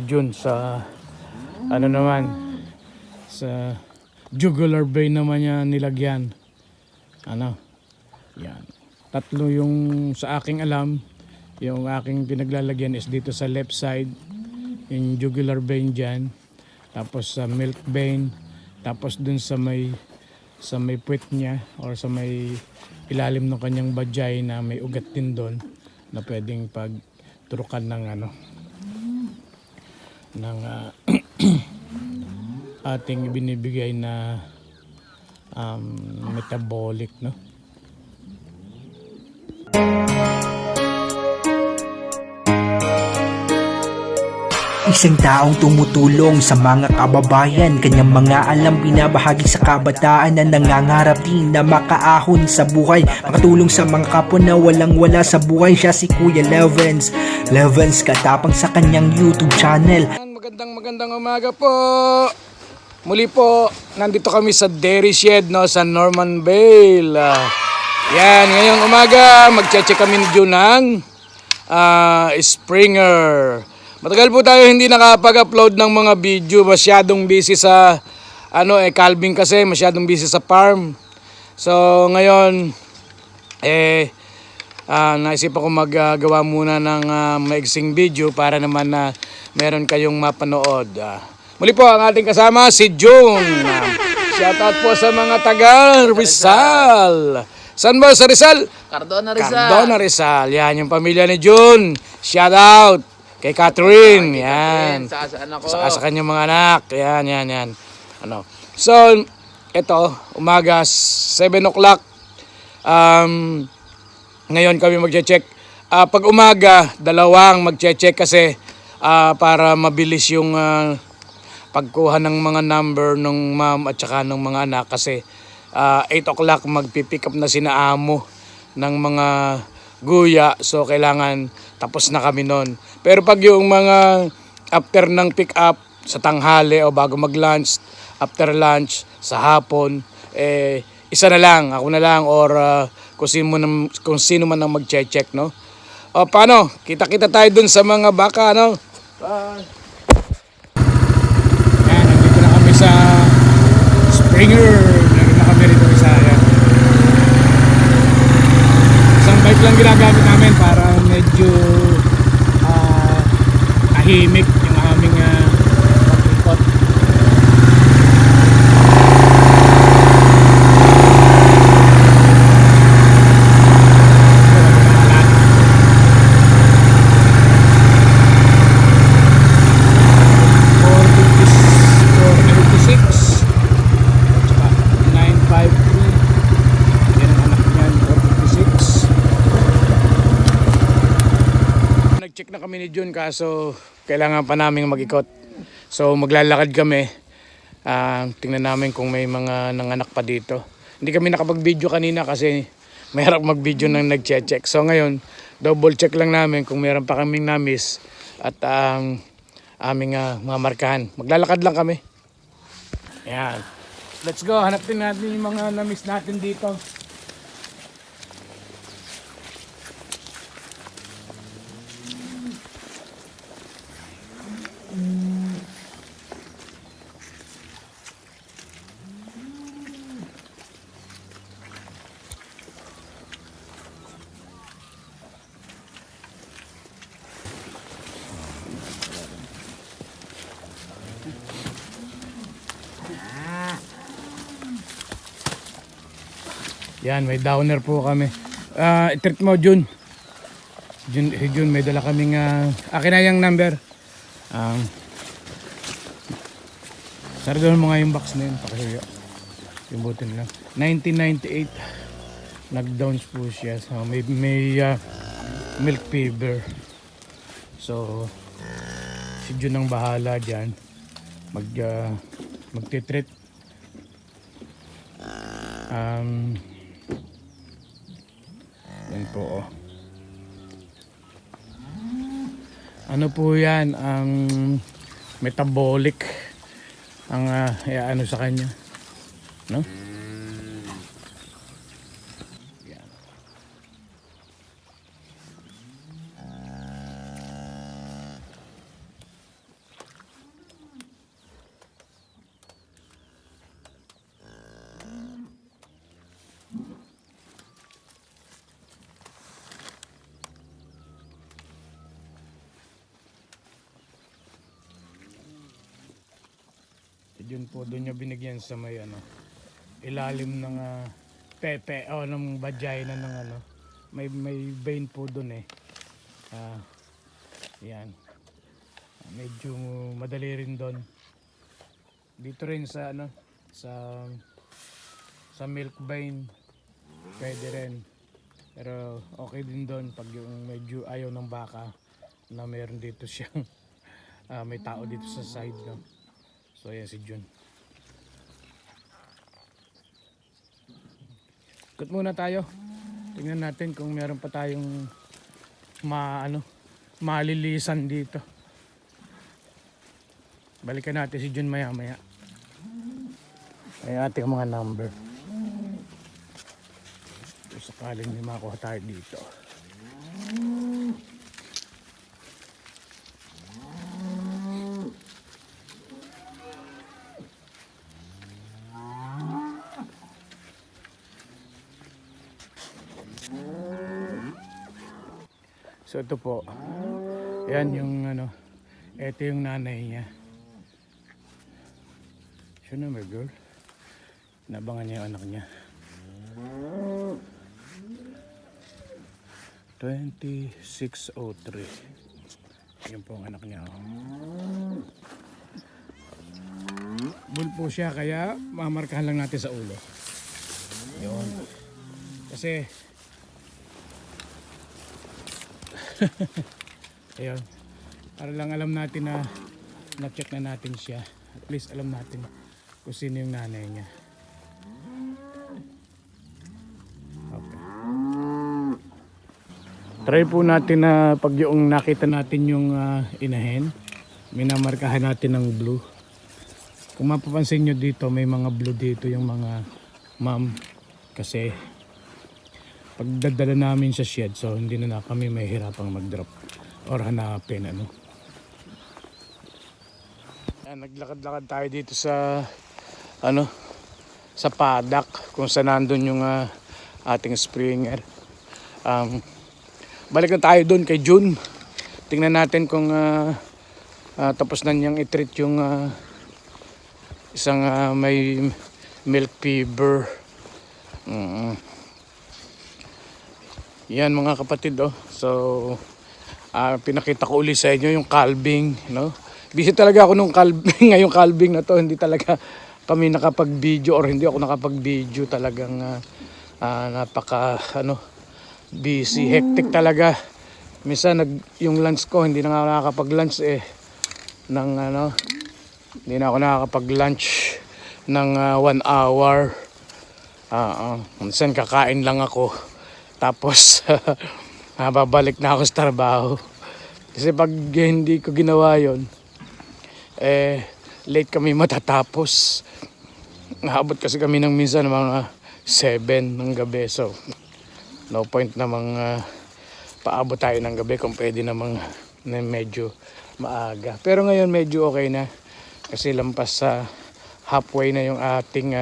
Jun sa ano naman sa jugular vein naman niya nilagyan. Ano? Yan. Tatlo yung sa aking alam, yung aking pinaglalagyan is dito sa left side, yung jugular vein diyan, tapos sa milk vein, tapos dun sa may puwet niya or sa may ilalim ng kanyang vagina may ugat din doon na pwedeng pagturukan ng ano ng ating binibigay na metabolic, no? Isang taong tumutulong sa mga kababayan, kanyang mga alam binabahagi sa kabataan na nangangarap din na makaahon sa buhay, makatulong sa mga kapwa na walang-wala sa buhay. Siya si Kuya Levens. Levens katapang sa kanyang YouTube channel. Magandang umaga po. Muli po, nandito kami sa Dairy Shed, no, sa Norman Vale. Yan, ngayong umaga magche-check kami ni Jun ng Springer. Matagal po tayo hindi nakapag-upload ng mga video, masyadong busy sa calving kasi, masyadong busy sa farm. So ngayon naisip ako maggagawa muna ng maiksing video para naman na meron kayong mapanood. Muli po ang ating kasama si Jun. Shoutout po sa mga taga Rizal. Saan ba sa Rizal? Cardona Rizal. Cardona Rizal. Yan yung pamilya ni Jun. Shoutout kay Catherine. Yan. Saka anak ko. Saka sa kanyang mga anak. Yan. So, ito, umaga, 7 o'clock. Ngayon kami magche-check. Pag umaga, dalawang magche-check kasi para mabilis yung pagkuha ng mga number ng ma'am at saka ng mga anak kasi 8 o'clock magpipick up na sina amo ng mga guya, so kailangan tapos na kami nun. Pero pag yung mga after ng pick up sa tanghali o bago mag lunch, after lunch sa hapon, isa na lang, ako na lang or kung sino man ang mag-check, no? O paano? Kita-kita tayo dun sa mga baka, no? Yan, nandito na kami sa Springer. Nandito na kami rito sa isang bike lang ginagamit namin para medyo tahimik yung aming pag-ikot. Check na kami ni Jun kaso kailangan pa namin mag-ikot. So maglalakad kami. Tingnan namin kung may mga nanganak pa dito. Hindi kami nakapag-video kanina kasi mahirap mag-video nang nag-check. So ngayon, double check lang namin kung meron pa kaming na-miss at aming mga markahan. Maglalakad lang kami. Ayan. Let's go. Hanapin natin yung mga na-miss natin dito. Yan, may downer po kami. I-treat mo, Jun. Jun, may dala kaming akin na yung number. Sardoon mo nga yung box na yun. Pakihuyo. Yung butin lang. 1998. Nag-downs po siya. So, may milk fever. So, si Jun ang bahala dyan. Magtitreat. Yan po, oh. Ano po yan, ang metabolic ang ano sa kanya, no? Yan. Yun po doon niya binigyan sa may ano, ilalim ng pepe o ng vagina ng ano. May vein po doon eh. Yan. Medyo madali rin doon. Dito rin sa ano, sa milk vein pwede rin. Pero okay din doon pag yung medyo ayaw ng baka na meron dito siyang may tao dito sa side, no. So ayan si Jun. Ikot muna tayo. Tingnan natin kung meron pa tayong malilisan dito. Balikan natin si Jun maya maya. Ay ating mga number. So, sakaling may makuha tayo dito. So ito po. Yan yung ano, ito yung nanay niya. Sure number girl. Nabangan niya yung anak niya. 2603. Yan po ang anak niya. Bull po siya kaya mamarkahan lang natin sa ulo. Yun. Kasi ayun. Para lang alam natin na na-check na natin siya. At least alam natin kung sino yung nanay niya. Okay. Try po natin na pag yung nakita natin yung inahin, minamarkahan natin ng blue. Kung mapapansin nyo dito, may mga blue dito yung mga ma'am. Kasi pagdadala namin sa shed, so hindi na kami mahihirapang mag-drop or hanapin ano. Naglakad-lakad tayo dito sa ano, sa paddock kung saan nandun yung ating springer. Balik na tayo doon kay Jun. Tingnan natin kung tapos na niyang i-treat yung isang may milk fever. Yan mga kapatid, oh. So pinakita ko uli sa inyo yung calving, no? Busy talaga ako nung calving, ngayong calving na to, hindi talaga kami nakapag-video or hindi ako nakapag-video, talagang napaka busy, hectic talaga. Minsan yung lunch ko hindi na ako nakakapag-lunch hindi na ako nakakapag-lunch ng 1 hour. Minsan kakain lang ako. Tapos babalik na ako sa trabaho. Kasi pag hindi ko ginawa yon, late kami matatapos. Naabot kasi kami ng minsan mga 7 ng gabi. So no point namang paabot tayo ng gabi kung pwede namang na medyo maaga. Pero ngayon medyo okay na. Kasi lampas sa halfway na yung ating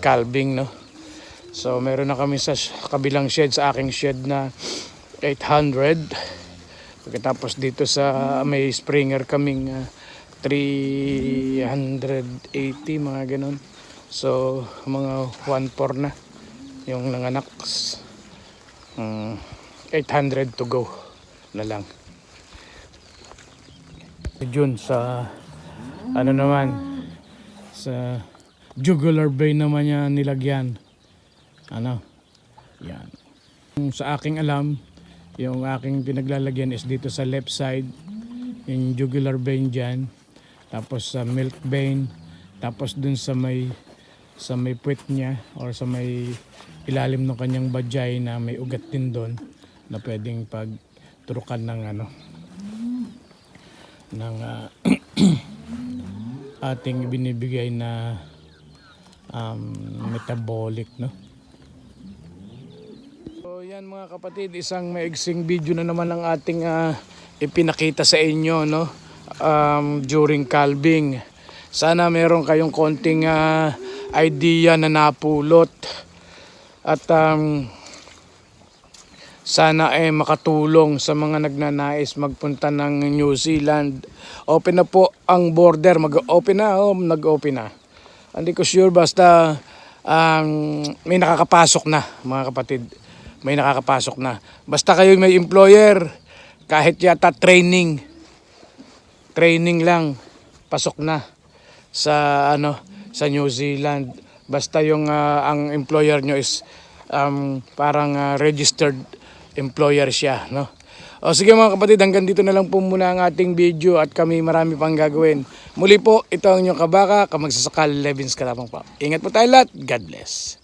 calving, no? So meron na kami sa kabilang shed, sa aking shed na 800. Pagkatapos dito sa may springer kaming 380, mga ganun. So mga 1/4 na yung nanganak. 800 to go na lang. Jun sa sa jugular vein naman niya nilagyan. Yan. Sa aking alam, yung aking pinaglalagyan is dito sa left side, yung jugular vein dyan, tapos sa milk vein, tapos dun sa may puwet niya or sa may ilalim ng kanyang vagina, may ugat din doon na pwedeng pagturukan ng ating binibigay na metabolic, no? So yan mga kapatid, isang maigsing video na naman ang ating ipinakita sa inyo, no? During calving. Sana meron kayong konting idea na napulot. At sana makatulong sa mga nagnanais magpunta ng New Zealand. Open na po ang border, mag-open na, nag-open na. Hindi ko sure, basta may nakakapasok na, mga kapatid. May nakakapasok na. Basta kayo may employer, kahit yata training lang, pasok na sa sa New Zealand. Basta yung ang employer nyo is parang registered employer siya, no? O sige mga kapatid, hanggang dito na lang po muna ang ating video at kami marami pang gagawin. Muli po, ito ang inyong kabaka, kamagsasakal, Levins Kalapang po. Ingat po tayo lahat. God bless.